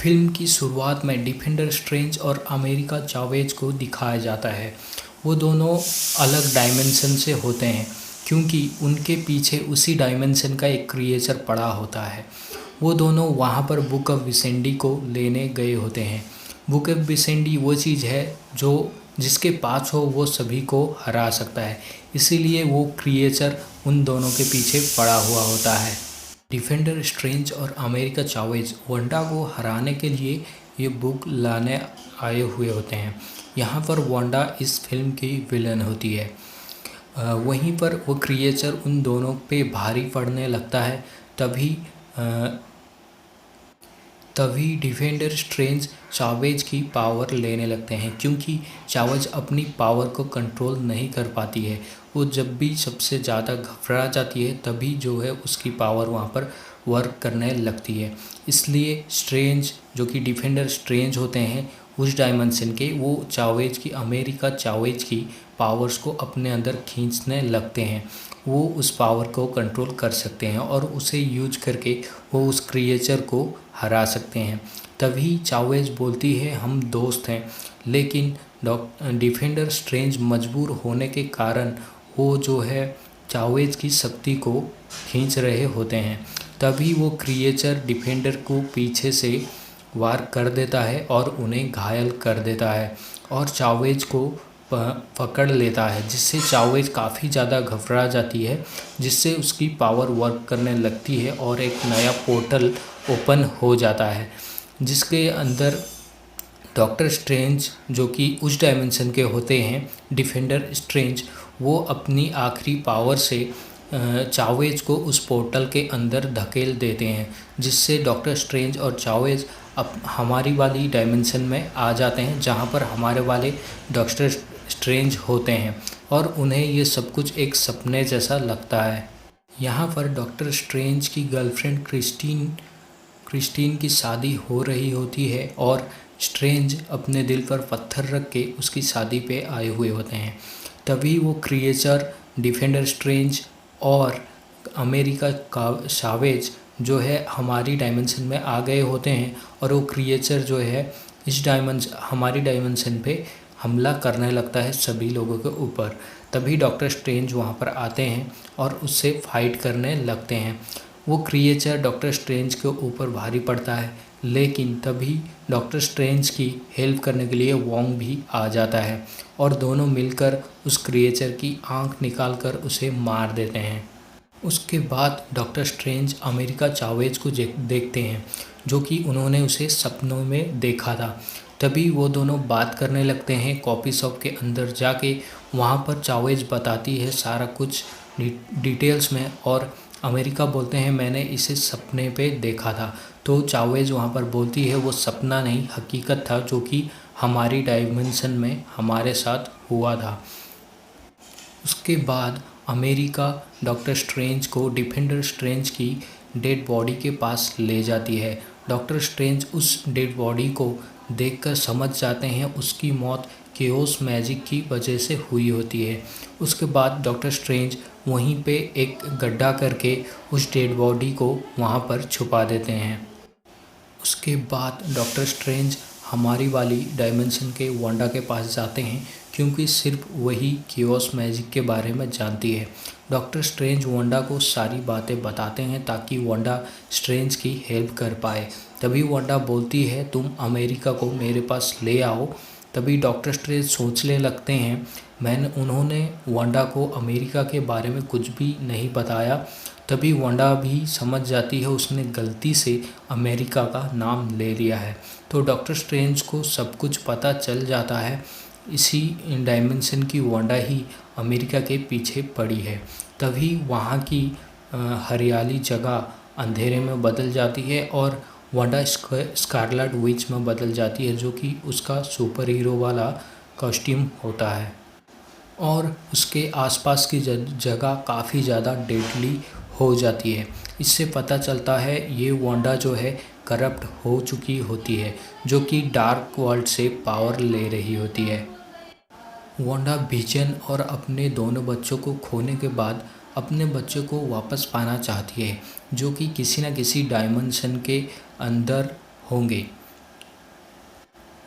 Film की शुरुआत में डिफेंडर स्ट्रेंज और अमेरिका चावेज को दिखाया जाता है। वो दोनों अलग डायमेंशन से होते हैं क्योंकि उनके पीछे उसी डायमेंशन का एक क्रिएचर पड़ा होता है। वो दोनों वहाँ पर बुक ऑफ विसेंडी को लेने गए होते हैं। बुक ऑफ विसेंडी वो चीज़ है जो जिसके पास हो वो सभी को हरा सकता है, इसीलिए वो क्रिएचर उन दोनों के पीछे पड़ा हुआ होता है। डिफेंडर स्ट्रेंज और अमेरिका चावेज वांडा को हराने के लिए ये बुक लाने आए हुए होते हैं। यहाँ पर वांडा इस फिल्म की विलन होती है। वहीं पर वो क्रिएचर उन दोनों पे भारी पड़ने लगता है। तभी डिफेंडर स्ट्रेंज चावेज की पावर लेने लगते हैं क्योंकि चावेज अपनी पावर को कंट्रोल नहीं कर पाती है। वो जब भी सबसे ज़्यादा घबरा जाती है तभी जो है उसकी पावर वहाँ पर वर्क करने लगती है। इसलिए स्ट्रेंज जो कि डिफेंडर स्ट्रेंज होते हैं उस डायमेंशन के, वो चावेज की अमेरिका चावेज की पावर्स को अपने अंदर खींचने लगते हैं। वो उस पावर को कंट्रोल कर सकते हैं और उसे यूज करके वो उस क्रिएचर को हरा सकते हैं। तभी चावेज बोलती है हम दोस्त हैं, लेकिन डिफेंडर स्ट्रेंज मजबूर होने के कारण वो जो है चावेज की शक्ति को खींच रहे होते हैं। तभी वो क्रिएचर डिफेंडर को पीछे से वार कर देता है और उन्हें घायल कर देता है और चावेज को पकड़ लेता है, जिससे चावेज काफ़ी ज़्यादा घबरा जाती है, जिससे उसकी पावर वर्क करने लगती है और एक नया पोर्टल ओपन हो जाता है जिसके अंदर डॉक्टर स्ट्रेंज जो कि उस डायमेंशन के होते हैं, डिफेंडर स्ट्रेंज, वो अपनी आखिरी पावर से चावेज को उस पोर्टल के अंदर धकेल देते हैं, जिससे डॉक्टर स्ट्रेंज और चावेज अब हमारी वाली डायमेंशन में आ जाते हैं जहाँ पर हमारे वाले डॉक्टर स्ट्रेंज होते हैं और उन्हें ये सब कुछ एक सपने जैसा लगता है। यहाँ पर डॉक्टर स्ट्रेंज की गर्लफ्रेंड क्रिस्टीन की शादी हो रही होती है और स्ट्रेंज अपने दिल पर पत्थर रख के उसकी शादी पे आए हुए होते हैं। तभी वो क्रिएचर डिफेंडर स्ट्रेंज और अमेरिका का चावेज जो है हमारी डायमेंशन में आ गए होते हैं और वो क्रिएचर जो है हमारी डायमेंशन पे हमला करने लगता है सभी लोगों के ऊपर। तभी डॉक्टर स्ट्रेंज वहाँ पर आते हैं और उससे फाइट करने लगते हैं। वो क्रिएचर डॉक्टर स्ट्रेंज के ऊपर भारी पड़ता है, लेकिन तभी डॉक्टर स्ट्रेंज की हेल्प करने के लिए वोंग भी आ जाता है और दोनों मिलकर उस क्रिएचर की आंख निकाल कर उसे मार देते हैं। उसके बाद डॉक्टर स्ट्रेंज अमेरिका चावेज को देखते हैं जो कि उन्होंने उसे सपनों में देखा था। तभी वो दोनों बात करने लगते हैं कॉफ़ी शॉप के अंदर जाके। वहाँ पर चावेज बताती है सारा कुछ डिटेल्स में और अमेरिका बोलते हैं मैंने इसे सपने पे देखा था। तो चावेज वहाँ पर बोलती है वो सपना नहीं हकीकत था जो कि हमारी डायमेंशन में हमारे साथ हुआ था। उसके बाद अमेरिका डॉक्टर स्ट्रेंज को डिफेंडर स्ट्रेंज की डेड बॉडी के पास ले जाती है। डॉक्टर स्ट्रेंज उस डेड बॉडी को देखकर समझ जाते हैं उसकी मौत केओस मैजिक की वजह से हुई होती है। उसके बाद डॉक्टर स्ट्रेंज वहीं पे एक गड्ढा करके उस डेड बॉडी को वहाँ पर छुपा देते हैं। उसके बाद डॉक्टर स्ट्रेंज हमारी वाली डायमेंशन के वांडा के पास जाते हैं क्योंकि सिर्फ वही केओस मैजिक के बारे में जानती है। डॉक्टर स्ट्रेंज वांडा को सारी बातें बताते हैं ताकि वांडा स्ट्रेंज की हेल्प कर पाए। तभी वांडा बोलती है तुम अमेरिका को मेरे पास ले आओ। तभी डॉक्टर स्ट्रेंज सोचने लगते हैं उन्होंने वांडा को अमेरिका के बारे में कुछ भी नहीं बताया। तभी वांडा भी समझ जाती है उसने गलती से अमेरिका का नाम ले लिया है। तो डॉक्टर स्ट्रेंज को सब कुछ पता चल जाता है। इसी डायमेंशन की वांडा ही अमेरिका के पीछे पड़ी है। तभी वहाँ की हरियाली जगह अंधेरे में बदल जाती है और वांडा स्कारलेट विच में बदल जाती है जो कि उसका सुपर हीरो वाला कॉस्ट्यूम होता है और उसके आसपास की जगह काफ़ी ज़्यादा डेडली हो जाती है। इससे पता चलता है ये वांडा जो है करप्ट हो चुकी होती है जो कि डार्क वर्ल्ड से पावर ले रही होती है। वांडा विजन और अपने दोनों बच्चों को खोने के बाद अपने बच्चों को वापस पाना चाहती है जो कि किसी न किसी डायमेंशन के अंदर होंगे।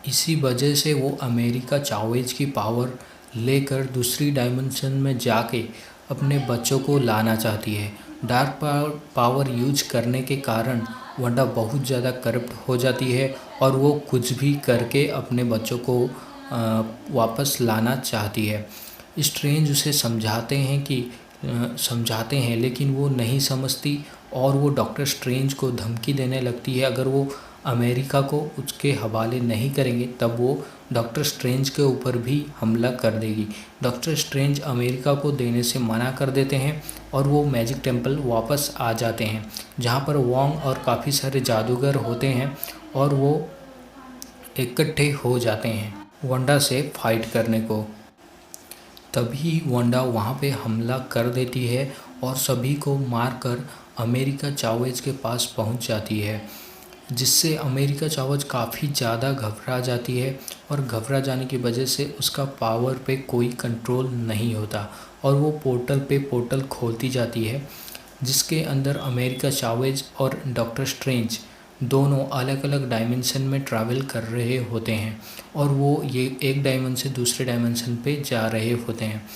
इसी वजह से वो अमेरिका चावेज की पावर लेकर दूसरी डायमेंशन में जाके अपने बच्चों को लाना चाहती है। डार्क पावर यूज करने के कारण वांडा बहुत ज़्यादा करप्ट हो जाती है और वो कुछ भी करके अपने बच्चों को वापस लाना चाहती है। स्ट्रेंज उसे समझाते हैं लेकिन वो नहीं समझती और वो डॉक्टर स्ट्रेंज को धमकी देने लगती है, अगर वो अमेरिका को उसके हवाले नहीं करेंगे तब वो डॉक्टर स्ट्रेंज के ऊपर भी हमला कर देगी। डॉक्टर स्ट्रेंज अमेरिका को देने से मना कर देते हैं और वो मैजिक टेम्पल वापस आ जाते हैं, जहाँ पर वोंग और काफ़ी सारे जादूगर होते हैं और वो इकट्ठे हो जाते हैं वांडा से फाइट करने को। तभी वांडा वहाँ पे हमला कर देती है और सभी को मारकर अमेरिका चावेज के पास पहुँच जाती है, जिससे अमेरिका चावेज काफ़ी ज़्यादा घबरा जाती है और घबरा जाने की वजह से उसका पावर पे कोई कंट्रोल नहीं होता और वो पोर्टल पे पोर्टल खोलती जाती है, जिसके अंदर अमेरिका चावेज और डॉक्टर स्ट्रेंज दोनों अलग अलग डायमेंशन में ट्रैवल कर रहे होते हैं और वो ये एक डायमेंशन से दूसरे डायमेंशन पे जा रहे होते हैं।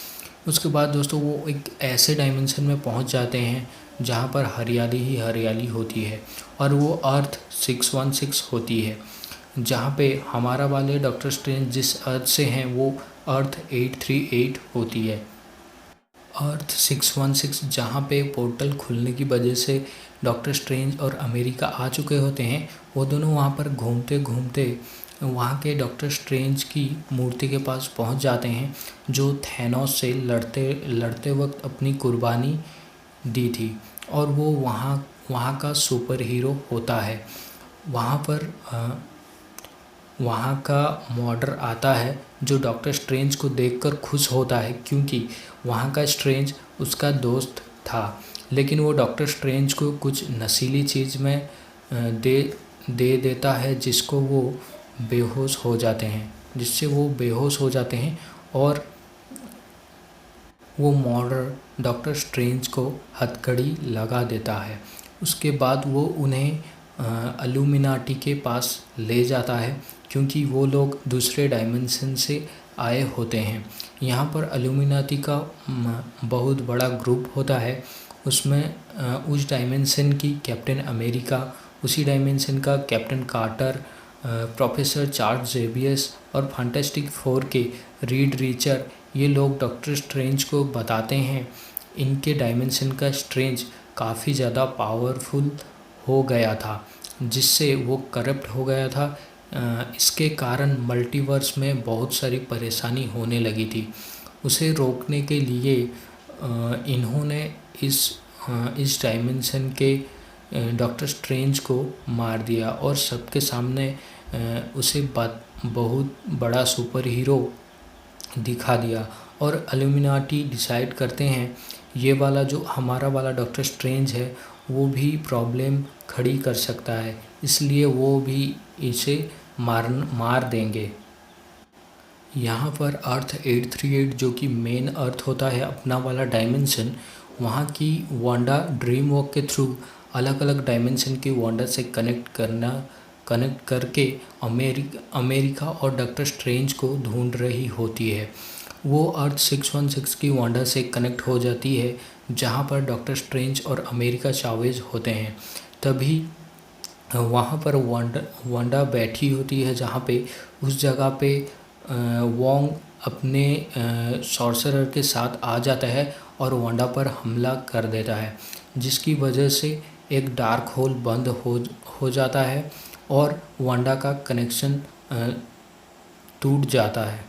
उसके बाद दोस्तों वो एक ऐसे डायमेंशन में पहुंच जाते हैं जहां पर हरियाली ही हरियाली होती है और वो अर्थ 616 होती है, जहां पे हमारा वाले डॉक्टर स्ट्रेंज जिस अर्थ से हैं वो अर्थ 838 होती है। अर्थ 616 जहाँ पे पोर्टल खुलने की वजह से डॉक्टर स्ट्रेंज और अमेरिका आ चुके होते हैं, वो दोनों वहाँ पर घूमते घूमते वहाँ के डॉक्टर स्ट्रेंज की मूर्ति के पास पहुँच जाते हैं, जो थैनोस से लड़ते वक्त अपनी कुर्बानी दी थी और वो वहाँ का सुपर हीरो होता है। वहाँ का मॉडर आता है जो डॉक्टर स्ट्रेंज को देखकर खुश होता है, क्योंकि वहाँ का स्ट्रेंज उसका दोस्त था, लेकिन वो डॉक्टर स्ट्रेंज को कुछ नशीली चीज़ में दे देता है जिससे वो बेहोश हो जाते हैं और वो मॉडर डॉक्टर स्ट्रेंज को हथकड़ी लगा देता है। उसके बाद वो उन्हें इल्यूमिनाटी के पास ले जाता है, क्योंकि वो लोग दूसरे डायमेंशन से आए होते हैं। यहाँ पर इल्यूमिनाटी का बहुत बड़ा ग्रुप होता है, उसमें उस डायमेंशन की कैप्टन अमेरिका, उसी डायमेंशन का Captain Carter, professor Charles Xaviers और फैंटास्टिक फोर के रीड रीचर, ये लोग डॉक्टर स्ट्रेंज को बताते हैं इनके डायमेंशन का स्ट्रेंज काफ़ी ज़्यादा पावरफुल हो गया था, जिससे वो करप्ट हो गया था। इसके कारण मल्टीवर्स में बहुत सारी परेशानी होने लगी थी। उसे रोकने के लिए इन्होंने इस डायमेंशन के डॉक्टर स्ट्रेंज को मार दिया और सबके सामने उसे बहुत बड़ा सुपर हीरो दिखा दिया और इल्यूमिनाटी डिसाइड करते हैं ये वाला जो हमारा वाला डॉक्टर स्ट्रेंज है वो भी प्रॉब्लम खड़ी कर सकता है, इसलिए वो भी इसे मार देंगे। यहाँ पर अर्थ 838 जो कि मेन अर्थ होता है अपना वाला डायमेंशन, वहाँ की वांडा ड्रीम वॉक के थ्रू अलग अलग डायमेंशन की वांडा से कनेक्ट करके अमेरिका और डॉक्टर स्ट्रेंज को ढूंढ रही होती है। वो अर्थ 616 की वांडा से कनेक्ट हो जाती है, जहाँ पर डॉक्टर स्ट्रेंज और अमेरिका चावेज होते हैं। तभी वहाँ पर वांडा बैठी होती है, जहाँ पे उस जगह पे वोंग अपने सॉर्सरर के साथ आ जाता है और वांडा पर हमला कर देता है, जिसकी वजह से एक डार्क होल बंद हो जाता है और वांडा का कनेक्शन टूट जाता है।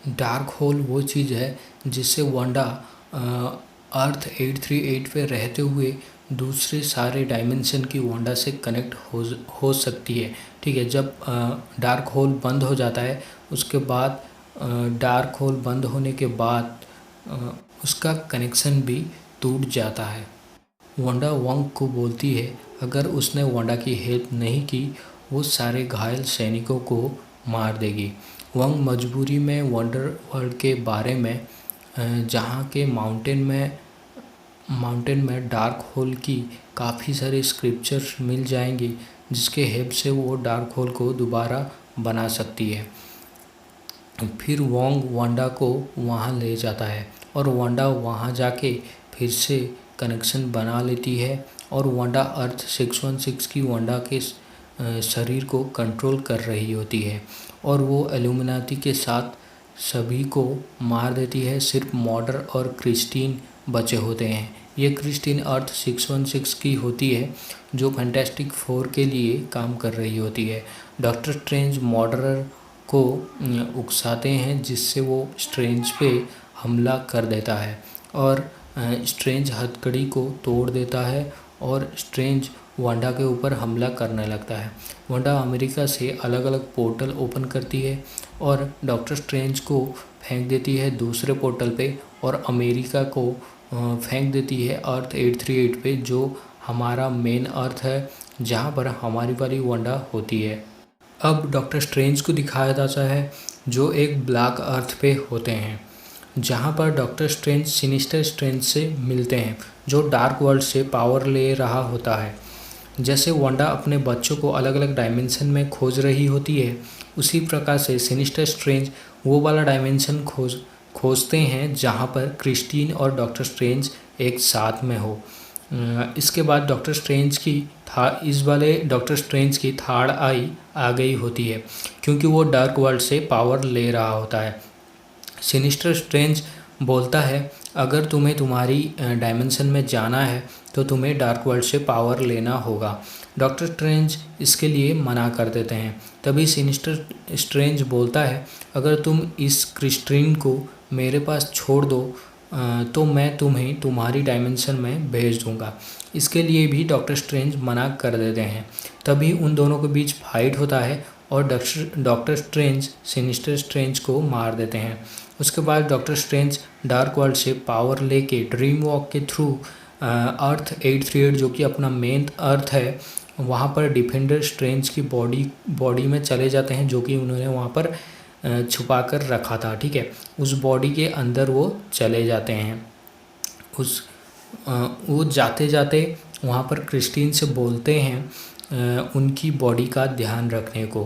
डार्क होल वो चीज़ है जिससे वांडा अर्थ 838 पे रहते हुए दूसरे सारे डायमेंशन की वांडा से कनेक्ट हो सकती है। ठीक है, जब डार्क होल बंद हो जाता है उसके बाद डार्क होल बंद होने के बाद उसका कनेक्शन भी टूट जाता है। वांडा वोंग को बोलती है अगर उसने वांडा की हेल्प नहीं की वो सारे घायल सैनिकों को मार देगी। वोंग मजबूरी में वंडर वर्ल्ड के बारे में जहाँ के माउंटेन में डार्क होल की काफ़ी सारे स्क्रिप्चर्स मिल जाएंगी, जिसके हेल्प से वो डार्क होल को दोबारा बना सकती है। फिर वोंग वांडा को वहाँ ले जाता है और वांडा वहाँ जाके फिर से कनेक्शन बना लेती है और वांडा अर्थ 616 की वांडा के शरीर को कंट्रोल कर रही होती है और वो इल्यूमिनाटी के साथ सभी को मार देती है। सिर्फ मॉर्डर और क्रिस्टीन बचे होते हैं। ये क्रिस्टीन अर्थ 616 की होती है जो फैंटास्टिक फोर के लिए काम कर रही होती है। डॉक्टर स्ट्रेंज मॉर्डरर को उकसाते हैं जिससे वो स्ट्रेंज पे हमला कर देता है और स्ट्रेंज हथकड़ी को तोड़ देता है और स्ट्रेंज वांडा के ऊपर हमला करने लगता है। वांडा अमेरिका से अलग अलग पोर्टल ओपन करती है और डॉक्टर स्ट्रेंज को फेंक देती है दूसरे पोर्टल पे और अमेरिका को फेंक देती है अर्थ 838 पे, जो हमारा मेन अर्थ है जहाँ पर हमारी वाली वांडा होती है। अब डॉक्टर स्ट्रेंज को दिखाया जाता है जो एक ब्लैक अर्थ पे होते हैं जहाँ पर डॉक्टर स्ट्रेंज सिनिस्टर स्ट्रेंज से मिलते हैं जो डार्क वर्ल्ड से पावर ले रहा होता है। जैसे वांडा अपने बच्चों को अलग अलग डायमेंशन में खोज रही होती है, उसी प्रकार से सिनिस्टर स्ट्रेंज वो वाला डायमेंशन खोजते हैं जहाँ पर क्रिस्टीन और डॉक्टर स्ट्रेंज एक साथ में हो। इसके बाद डॉक्टर स्ट्रेंज की इस वाले डॉक्टर स्ट्रेंज की थर्ड आई आ गई होती है क्योंकि वो डार्क वर्ल्ड से पावर ले रहा होता है। सिनिस्टर स्ट्रेंज बोलता है अगर तुम्हें तुम्हारी डायमेंशन में जाना है तो तुम्हें डार्क वर्ल्ड से पावर लेना होगा। डॉक्टर स्ट्रेंज इसके लिए मना कर देते हैं। तभी सिनिस्टर स्ट्रेंज बोलता है अगर तुम इस क्रिस्टीन को मेरे पास छोड़ दो तो मैं तुम्हें तुम्हारी डायमेंशन में भेज दूंगा। इसके लिए भी डॉक्टर स्ट्रेंज मना कर देते हैं। तभी उन दोनों के बीच फाइट होता है और डॉक्टर स्ट्रेंज सिनिस्टर स्ट्रेंज को मार देते हैं। उसके बाद डॉक्टर स्ट्रेंज डार्क वर्ल्ड से पावर लेके ड्रीम वॉक के थ्रू अर्थ 838 जो कि अपना मेन अर्थ है वहाँ पर डिफेंडर स्ट्रेंज की बॉडी में चले जाते हैं जो कि उन्होंने वहाँ पर छुपा कर रखा था। ठीक है, उस बॉडी के अंदर वो चले जाते हैं। वो जाते जाते वहाँ पर क्रिस्टीन से बोलते हैं उनकी बॉडी का ध्यान रखने को,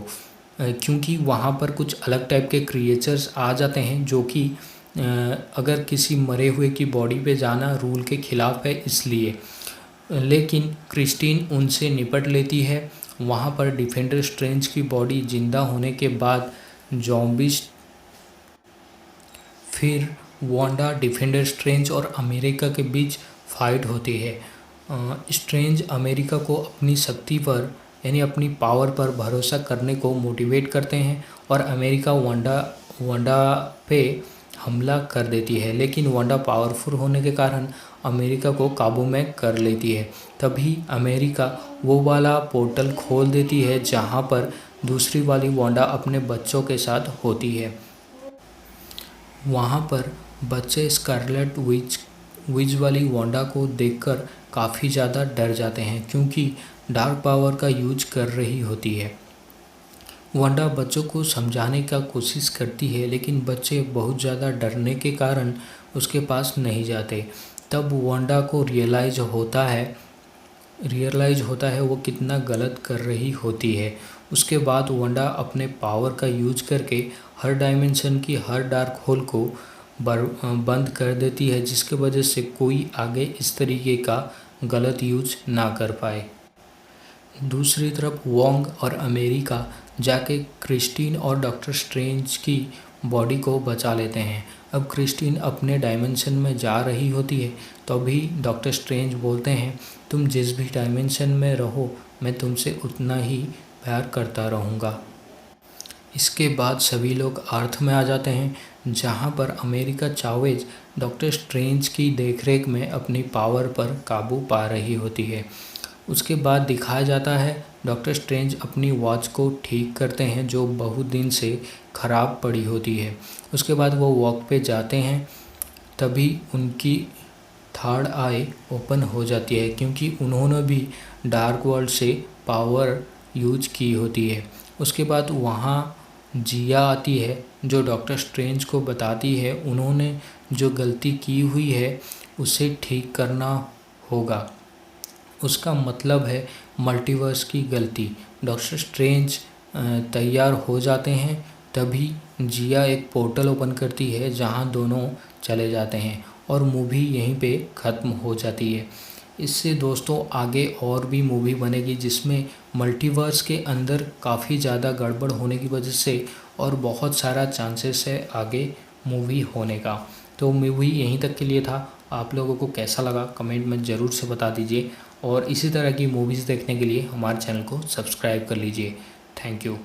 क्योंकि वहाँ पर कुछ अलग टाइप के क्रिएचर्स आ जाते हैं जो कि अगर किसी मरे हुए की बॉडी पे जाना रूल के ख़िलाफ़ है इसलिए। लेकिन क्रिस्टीन उनसे निपट लेती है। वहाँ पर डिफेंडर स्ट्रेंज की बॉडी जिंदा होने के बाद ज़ॉम्बीज फिर वांडा डिफेंडर स्ट्रेंज और अमेरिका के बीच फाइट होती है। स्ट्रेंज अमेरिका को अपनी शक्ति पर यानी अपनी पावर पर भरोसा करने को मोटिवेट करते हैं और अमेरिका वांडा पे हमला कर देती है, लेकिन वांडा पावरफुल होने के कारण अमेरिका को काबू में कर लेती है। तभी अमेरिका वो वाला पोर्टल खोल देती है जहाँ पर दूसरी वाली वांडा अपने बच्चों के साथ होती है। वहाँ पर बच्चे स्कारलेट विच वाली वांडा को देखकर काफ़ी ज़्यादा डर जाते हैं क्योंकि डार्क पावर का यूज कर रही होती है। वांडा बच्चों को समझाने का कोशिश करती है लेकिन बच्चे बहुत ज़्यादा डरने के कारण उसके पास नहीं जाते। तब वांडा को रियलाइज़ होता है वो कितना गलत कर रही होती है। उसके बाद वांडा अपने पावर का यूज करके हर डायमेंशन की हर डार्क होल को बंद कर देती है जिसके वजह से कोई आगे इस तरीके का गलत यूज ना कर पाए। दूसरी तरफ वोंग और अमेरिका जाके क्रिस्टीन और डॉक्टर स्ट्रेंज की बॉडी को बचा लेते हैं। अब क्रिस्टीन अपने डायमेंशन में जा रही होती है तो अभी डॉक्टर स्ट्रेंज बोलते हैं तुम जिस भी डायमेंशन में रहो मैं तुमसे उतना ही प्यार करता रहूँगा। इसके बाद सभी लोग अर्थ में आ जाते हैं जहाँ पर अमेरिका चावेज डॉक्टर स्ट्रेंज की देखरेख में अपनी पावर पर काबू पा रही होती है। उसके बाद दिखाया जाता है डॉक्टर स्ट्रेंज अपनी वॉच को ठीक करते हैं जो बहुत दिन से ख़राब पड़ी होती है। उसके बाद वो वॉक पे जाते हैं तभी उनकी थर्ड आई ओपन हो जाती है क्योंकि उन्होंने भी डार्क वर्ल्ड से पावर यूज की होती है। उसके बाद वहाँ जिया आती है जो डॉक्टर स्ट्रेंज को बताती है उन्होंने जो गलती की हुई है उसे ठीक करना होगा। उसका मतलब है मल्टीवर्स की गलती। डॉक्टर स्ट्रेंज तैयार हो जाते हैं तभी जिया एक पोर्टल ओपन करती है जहां दोनों चले जाते हैं और मूवी यहीं पे ख़त्म हो जाती है। इससे दोस्तों आगे और भी मूवी बनेगी जिसमें मल्टीवर्स के अंदर काफ़ी ज़्यादा गड़बड़ होने की वजह से और बहुत सारा चांसेस है आगे मूवी होने का। तो मूवी यहीं तक के लिए था। आप लोगों को कैसा लगा कमेंट में ज़रूर से बता दीजिए और इसी तरह की मूवीज़ देखने के लिए हमारे चैनल को सब्सक्राइब कर लीजिए। Thank you.